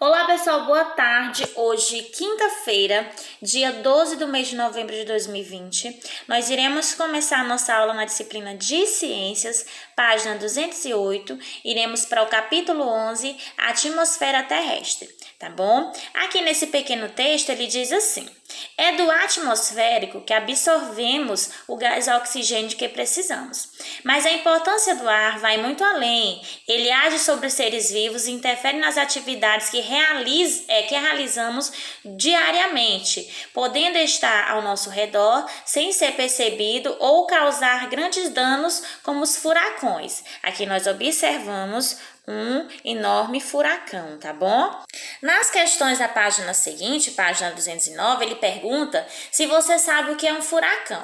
Olá pessoal, boa tarde. Hoje, quinta-feira, dia 12 do mês de novembro de 2020, nós iremos começar a nossa aula na disciplina de Ciências, página 208. Iremos para o capítulo 11, a atmosfera terrestre, tá bom? Aqui nesse pequeno texto ele diz assim: é do atmosférico que absorvemos o gás oxigênio que precisamos. Mas a importância do ar vai muito além. Ele age sobre os seres vivos e interfere nas atividades que realizamos diariamente, podendo estar ao nosso redor sem ser percebido ou causar grandes danos, como os furacões. Aqui nós observamos um enorme furacão, tá bom? Nas questões da página seguinte, página 209, ele pergunta se você sabe o que é um furacão.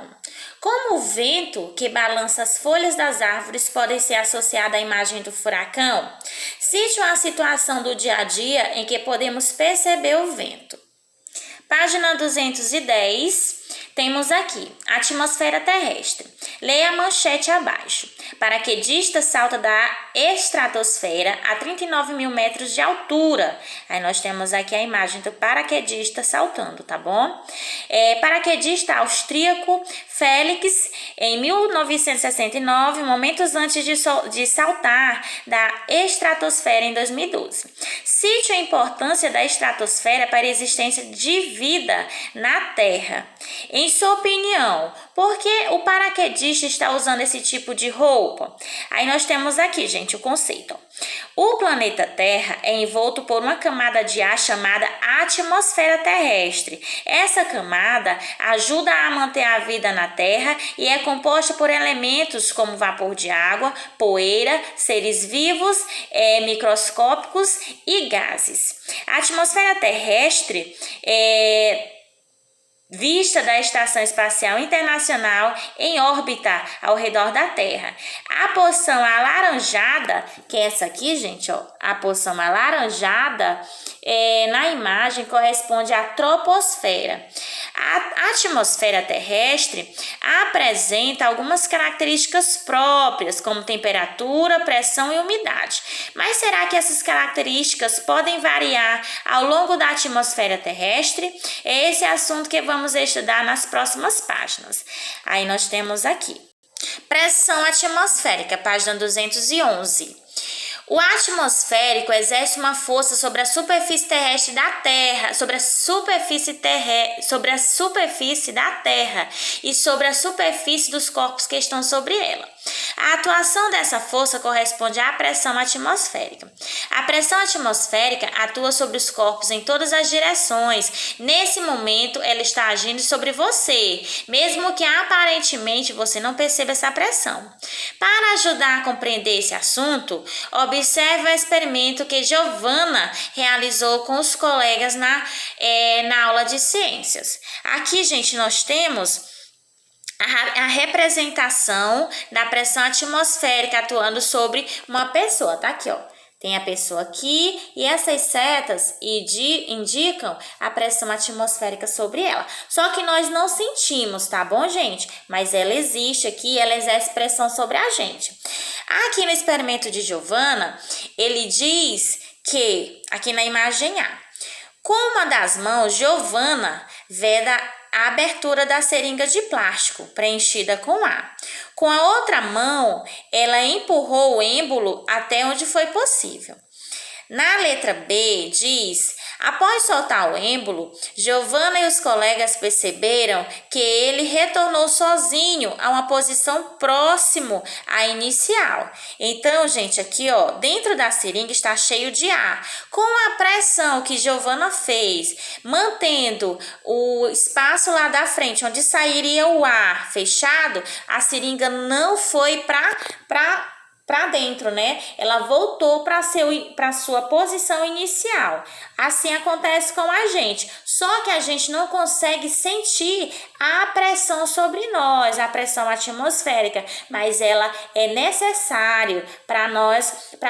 Como o vento que balança as folhas das árvores pode ser associado à imagem do furacão? Cite uma situação do dia a dia em que podemos perceber o vento. Página 210, temos aqui, atmosfera terrestre. Leia a manchete abaixo. Paraquedista salta da estratosfera a 39 mil metros de altura. Aí nós temos aqui a imagem do paraquedista saltando, tá bom? Paraquedista austríaco Félix, em 1969, momentos antes de saltar da estratosfera em 2012. Cite a importância da estratosfera para a existência de vida na Terra. Em sua opinião, por que o paraquedista está usando esse tipo de roupa? Aí nós temos aqui, gente, o conceito. O planeta Terra é envolto por uma camada de ar chamada atmosfera terrestre. Essa camada ajuda a manter a vida na Terra e é composta por elementos como vapor de água, poeira, seres vivos, microscópicos e gases. A atmosfera terrestre vista da Estação Espacial Internacional em órbita ao redor da Terra. A porção alaranjada, que é essa aqui, gente, ó, a porção alaranjada na imagem corresponde à troposfera. A atmosfera terrestre apresenta algumas características próprias, como temperatura, pressão e umidade. Mas será que essas características podem variar ao longo da atmosfera terrestre? É esse assunto que vamos estudar nas próximas páginas. Aí nós temos aqui. Pressão atmosférica, página 211. O atmosférico exerce uma força sobre a superfície terrestre da Terra, sobre a superfície da Terra e sobre a superfície dos corpos que estão sobre ela. A atuação dessa força corresponde à pressão atmosférica. A pressão atmosférica atua sobre os corpos em todas as direções. Nesse momento, ela está agindo sobre você, mesmo que aparentemente você não perceba essa pressão. Para ajudar a compreender esse assunto, observe o experimento que Giovanna realizou com os colegas na aula de ciências. Aqui, gente, nós temos a representação da pressão atmosférica atuando sobre uma pessoa, tá aqui, ó. Tem a pessoa aqui e essas setas indicam a pressão atmosférica sobre ela. Só que nós não sentimos, tá bom, gente? Mas ela existe aqui, ela exerce pressão sobre a gente. Aqui no experimento de Giovanna, ele diz que, aqui na imagem A, com uma das mãos, Giovanna veda a abertura da seringa de plástico preenchida com ar. Com a outra mão, ela empurrou o êmbolo até onde foi possível. Na letra B, diz: após soltar o êmbolo, Giovanna e os colegas perceberam que ele retornou sozinho a uma posição próximo à inicial. Então, gente, aqui, ó, dentro da seringa está cheio de ar. Com a pressão que Giovanna fez, mantendo o espaço lá da frente, onde sairia o ar fechado, a seringa não foi para dentro, né? Ela voltou para sua posição inicial. Assim acontece com a gente. Só que a gente não consegue sentir a pressão sobre nós, a pressão atmosférica, mas ela é necessária para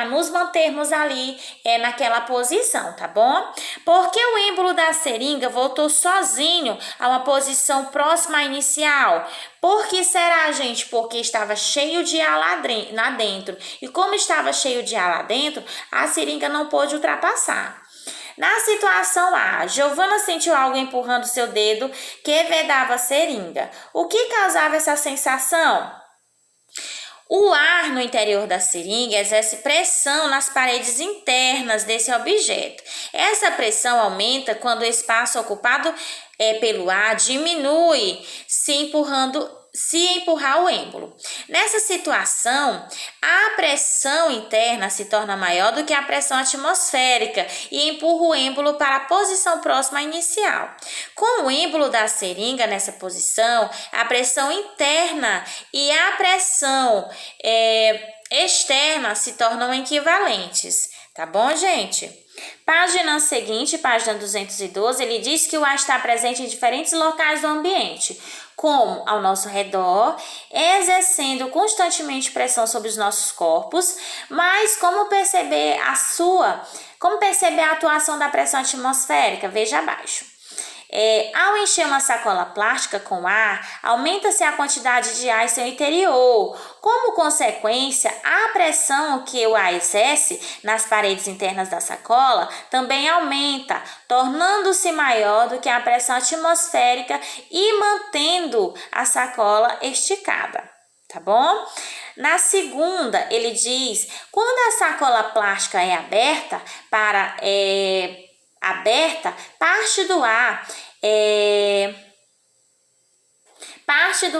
nos mantermos ali naquela posição, tá bom? Porque o êmbolo da seringa voltou sozinho a uma posição próxima à inicial. Por que será, gente? Porque estava cheio de ar lá dentro. E como estava cheio de ar lá dentro, a seringa não pôde ultrapassar. Na situação A, Giovana sentiu algo empurrando seu dedo que vedava a seringa. O que causava essa sensação? O ar no interior da seringa exerce pressão nas paredes internas desse objeto. Essa pressão aumenta quando o espaço ocupado pelo ar diminui, se empurrar o êmbolo. Nessa situação, a pressão interna se torna maior do que a pressão atmosférica e empurra o êmbolo para a posição próxima à inicial. Com o êmbolo da seringa nessa posição, a pressão interna e a pressão externa se tornam equivalentes. Tá bom, gente? Página seguinte, página 212, ele diz que o ar está presente em diferentes locais do ambiente, como ao nosso redor, exercendo constantemente pressão sobre os nossos corpos, mas como perceber a atuação da pressão atmosférica? Veja abaixo. Ao encher uma sacola plástica com ar, aumenta-se a quantidade de ar em seu interior. Como consequência, a pressão que o ar exerce nas paredes internas da sacola também aumenta, tornando-se maior do que a pressão atmosférica e mantendo a sacola esticada. Tá bom? Na segunda, ele diz, quando a sacola plástica é aberta, parte do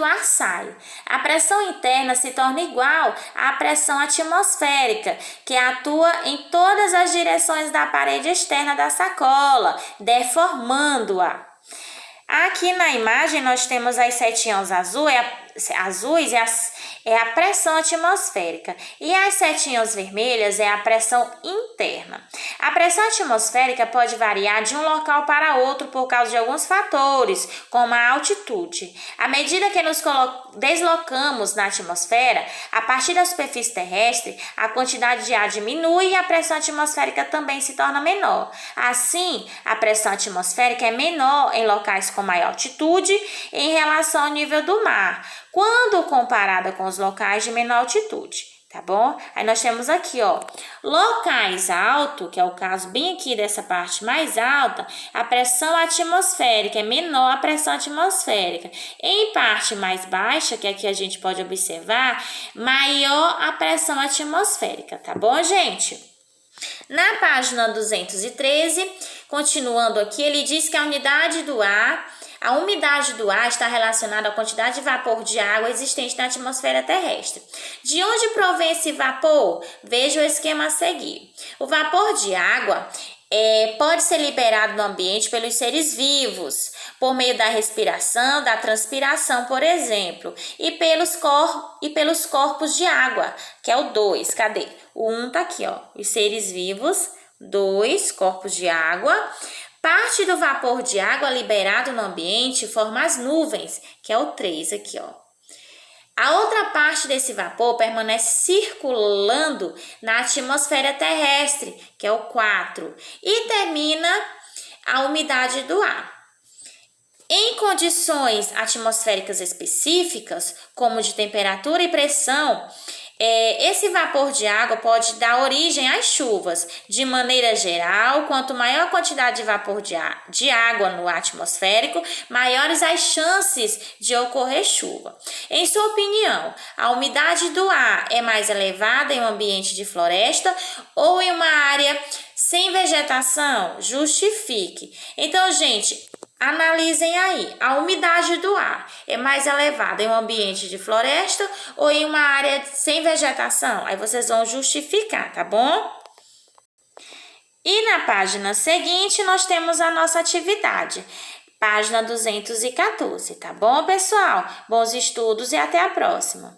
ar sai. A pressão interna se torna igual à pressão atmosférica, que atua em todas as direções da parede externa da sacola, deformando-a. Aqui na imagem nós temos as setinhas azuis é a pressão atmosférica e as setinhas vermelhas é a pressão interna. A pressão atmosférica pode variar de um local para outro por causa de alguns fatores, como a altitude. À medida que nos deslocamos na atmosfera, a partir da superfície terrestre, a quantidade de ar diminui e a pressão atmosférica também se torna menor. Assim, a pressão atmosférica é menor em locais com maior altitude em relação ao nível do mar, quando comparada com os locais de menor altitude, tá bom? Aí nós temos aqui, ó, locais altos, que é o caso bem aqui dessa parte mais alta, a pressão atmosférica é menor a pressão atmosférica. Em parte mais baixa, que aqui a gente pode observar, maior a pressão atmosférica, tá bom, gente? Na página 213, continuando aqui, ele diz que a umidade do ar está relacionada à quantidade de vapor de água existente na atmosfera terrestre. De onde provém esse vapor? Veja o esquema a seguir. O vapor de água pode ser liberado no ambiente pelos seres vivos, por meio da respiração, da transpiração, por exemplo, e pelos corpos de água, que é o 2. Cadê? O 1 tá aqui, ó. Os seres vivos, 2 corpos de água. Parte do vapor de água liberado no ambiente forma as nuvens, que é o 3 aqui, ó. A outra parte desse vapor permanece circulando na atmosfera terrestre, que é o 4, e termina a umidade do ar. Em condições atmosféricas específicas, como de temperatura e pressão, esse vapor de água pode dar origem às chuvas. De maneira geral, quanto maior a quantidade de vapor de água no atmosférico, maiores as chances de ocorrer chuva. Em sua opinião, a umidade do ar é mais elevada em um ambiente de floresta ou em uma área sem vegetação? Justifique. Então, gente, analisem aí, a umidade do ar é mais elevada em um ambiente de floresta ou em uma área sem vegetação? Aí vocês vão justificar, tá bom? E na página seguinte nós temos a nossa atividade, página 214, tá bom, pessoal? Bons estudos e até a próxima!